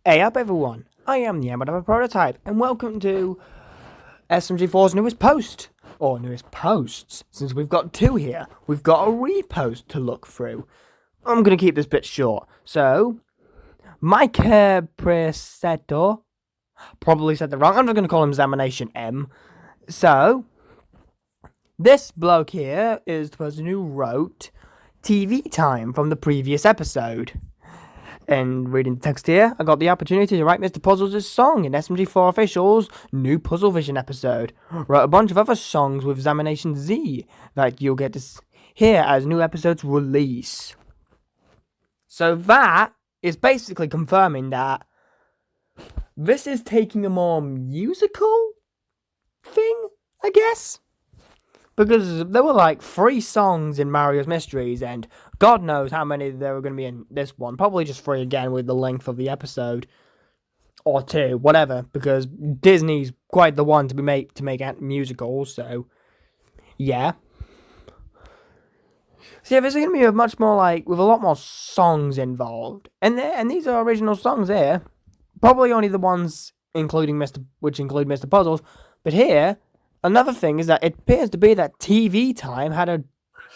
Hey up everyone, I am the Amateur Prototype, and welcome to SMG4's newest post, or newest posts, since we've got two here. We've got a repost to look through. I'm going to keep this bit short. So, Mike Presetto, probably said that wrong, I'm just going to call him Examination M. So, this bloke here is the person who wrote TV time from the previous episode. And reading the text here, I got the opportunity to write Mr. Puzzles' song in SMG4 Official's new PUZZLEVISION episode. Wrote a bunch of other songs with Examination Z that you'll get to hear as new episodes release. So that is basically confirming that this is taking a more musical thing, I guess. Because there were like 3 songs in Mario's Mysteries, and God knows how many there were going to be in this one. Probably just 3 again with the length of the episode. Or 2, whatever. Because Disney's quite the one to make musicals, so yeah. So yeah, this is going to be much more like, with a lot more songs involved. And these are original songs here. Probably only the ones which include Mr. Puzzles. But here, another thing is that it appears to be that TV time had a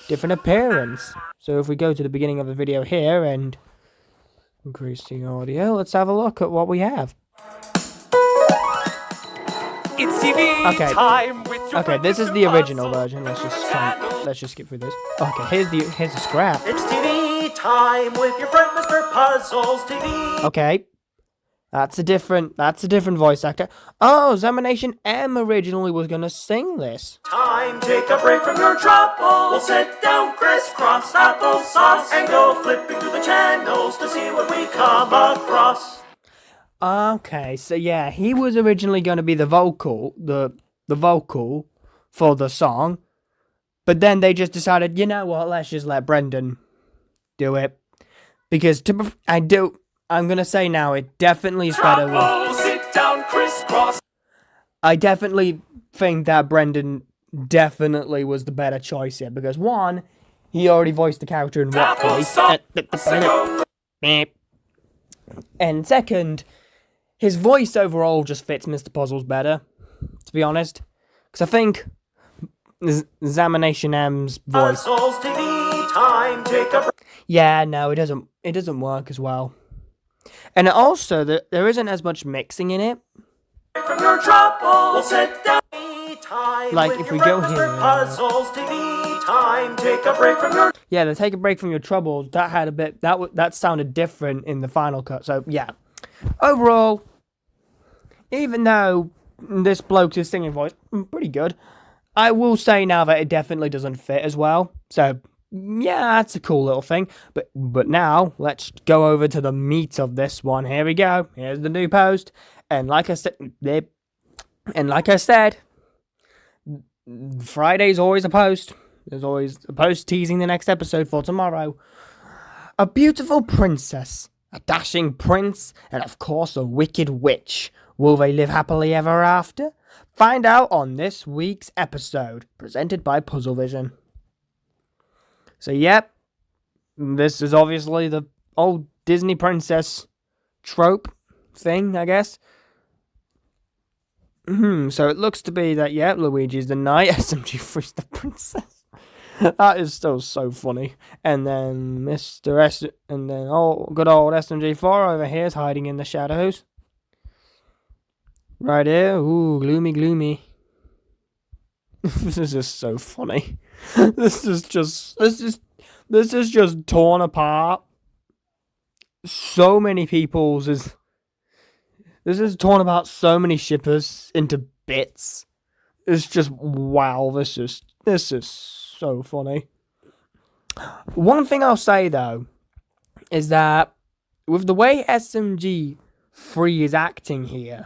different appearance. So if we go to the beginning of the video here and increase the audio, let's have a look at what we have. It's TV time with your this is the original version. Let's just skip through this. Okay, here's the scrap. It's TV time with your friend Mr. Puzzles TV. Okay. That's a different voice actor. Oh, Examination M originally was gonna sing this. Time, take a break from your trouble. We'll sit down, crisscross applesauce, and go flipping through the channels to see what we come across. Okay, so yeah, he was originally gonna be the vocal for the song, but then they just decided, you know what? Let's just let Brendan do it, because I'm gonna say now, it definitely is better with... Sit down, crisscross. I definitely think that Brendan definitely was the better choice here, because one, he already voiced the character in what voice? And second, his voice overall just fits Mr. Puzzles better, to be honest. Because I think Examination M's voice... Puzzles TV time, take a break. Yeah, no, it doesn't work as well. And also, there isn't as much mixing in it. From your trouble, we'll sit down. Like, if we go here... Puzzles TV time, take a break from your... Yeah, the take a break from your troubles, that had a bit... That sounded different in the final cut, so yeah. Overall, even though this bloke's singing voice, pretty good, I will say now that it definitely doesn't fit as well, so... Yeah, that's a cool little thing. But now, let's go over to the meat of this one. Here we go. Here's the new post. And like I said, Friday's always a post. There's always a post teasing the next episode for tomorrow. A beautiful princess, a dashing prince, and of course a wicked witch. Will they live happily ever after? Find out on this week's episode, presented by PUZZLEVISION. So, yep, this is obviously the old Disney princess trope thing, I guess. So it looks to be that, yep, Luigi's the knight, SMG3's the princess. That is still so funny. And then good old SMG4 over here is hiding in the shadows. Right here, ooh, gloomy. This is just so funny. This is just torn apart. So many this is torn apart so many shippers into bits. It's just, wow, this is so funny. One thing I'll say though, is that with the way SMG3 is acting here,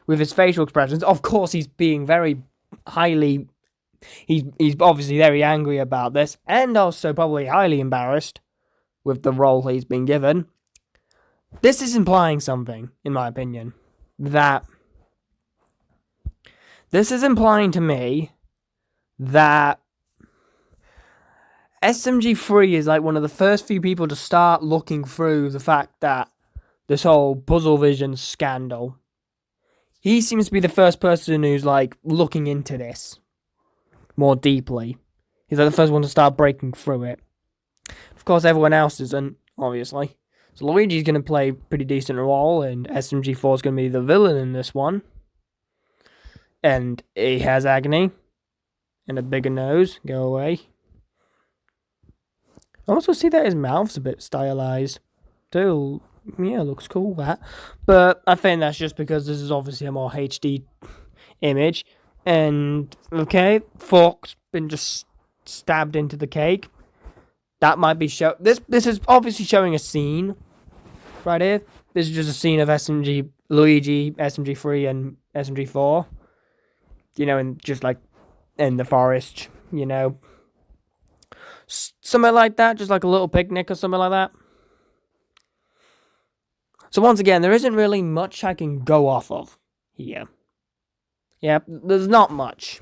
with his facial expressions, of course he's being very highly... He's obviously very angry about this, and also probably highly embarrassed with the role he's been given. This is implying something, in my opinion. This is implying to me that SMG3 is like one of the first few people to start looking through the fact that this whole PUZZLEVISION scandal. He seems to be the first person who's, like, looking into this more deeply. He's, like, the first one to start breaking through it. Of course, everyone else isn't, obviously. So Luigi's going to play a pretty decent role, and SMG4 is going to be the villain in this one. And he has agony. And a bigger nose. Go away. I also see that his mouth's a bit stylized. Too. Yeah, looks cool, that. But I think that's just because this is obviously a more HD image. And, okay, fork's been just stabbed into the cake. That might be This is obviously showing a scene right here. This is just a scene of Luigi, SMG3, and SMG4. You know, and just like in the forest, you know. Something like that, just like a little picnic or something like that. So once again, there isn't really much I can go off of here. Yeah, there's not much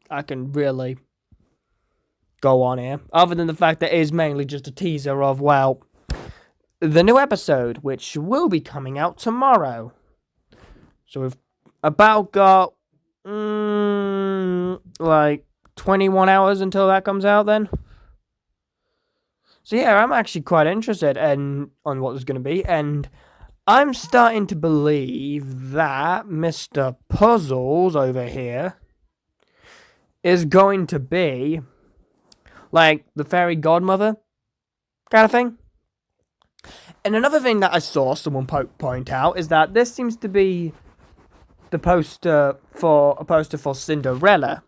I can really go on here, other than the fact that it is mainly just a teaser of, well, the new episode, which will be coming out tomorrow. So we've about got, like, 21 hours until that comes out then. So yeah, I'm actually quite interested on what there's going to be, and I'm starting to believe that Mr. Puzzles over here is going to be like the fairy godmother kind of thing. And another thing that I saw someone point out is that this seems to be a poster for Cinderella.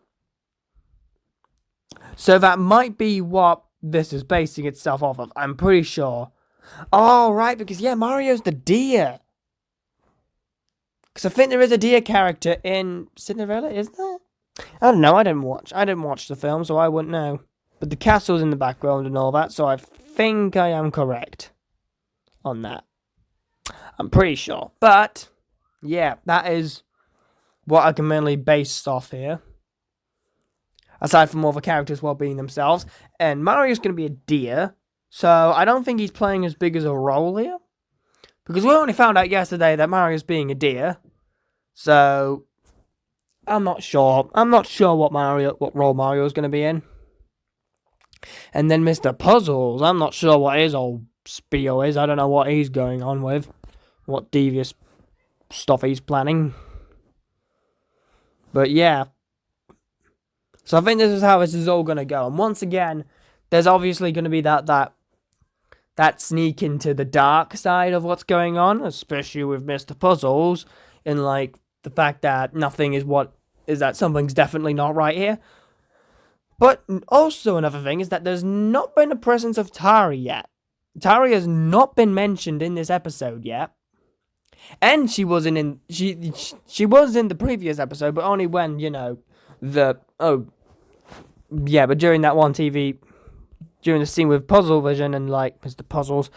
So that might be what this is basing itself off of. I'm pretty sure. Oh, right, because, yeah, Mario's the deer. Because I think there is a deer character in Cinderella, isn't there? I don't know, I didn't watch the film, so I wouldn't know. But the castle's in the background and all that, so I think I am correct on that. I'm pretty sure. But, yeah, that is what I can mainly base off here. Aside from all the characters well being themselves. And Mario's going to be a deer. So I don't think he's playing as big as a role here. Because we only found out yesterday that Mario's being a deer. So I'm not sure. I'm not sure what role Mario's going to be in. And then Mr. Puzzles, I'm not sure what his old spiel is. I don't know what he's going on with. What devious stuff he's planning. But yeah. So I think this is how this is all going to go. And once again, there's obviously going to be that sneak into the dark side of what's going on, especially with Mr. Puzzles, and like the fact that that something's definitely not right here. But also another thing is that there's not been a presence of Tari yet. Tari has not been mentioned in this episode yet. And she was in the previous episode, but only when, but during that one TV, during the scene with PUZZLEVISION and, like, Mr. Puzzles.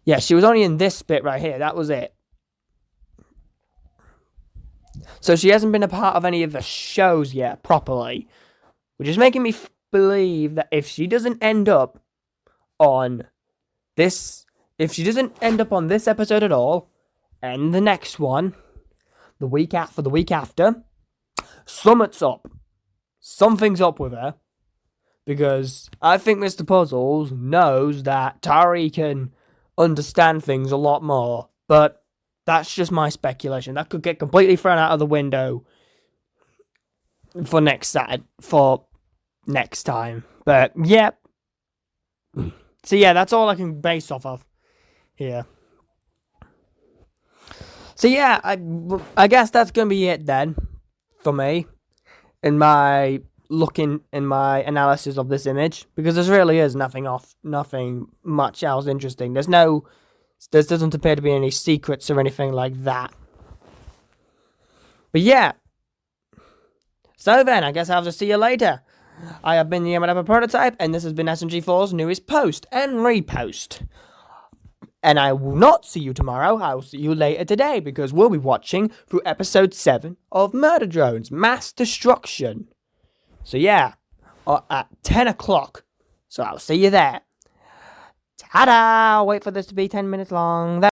Yeah, she was only in this bit right here. That was it. So she hasn't been a part of any of the shows yet, properly. Which is making me believe that if she doesn't end up on this episode at all, and the next one, the week after, something's up. Something's up with her. Because I think Mr. Puzzles knows that Tari can understand things a lot more. But that's just my speculation. That could get completely thrown out of the window for next time. But, yeah. So, yeah, that's all I can base off of here. So, yeah, I guess that's going to be it then for me in my analysis of this image, because there really is nothing much else interesting. There doesn't appear to be any secrets or anything like that. But yeah. So then, I guess I'll have to see you later. I have been the MLF Prototype, and this has been SMG4's newest post and repost. And I will not see you tomorrow, I will see you later today, because we'll be watching through episode 7 of Murder Drones Mass Destruction. So yeah, at 10 o'clock. So I'll see you there. Ta-da! Wait for this to be 10 minutes long.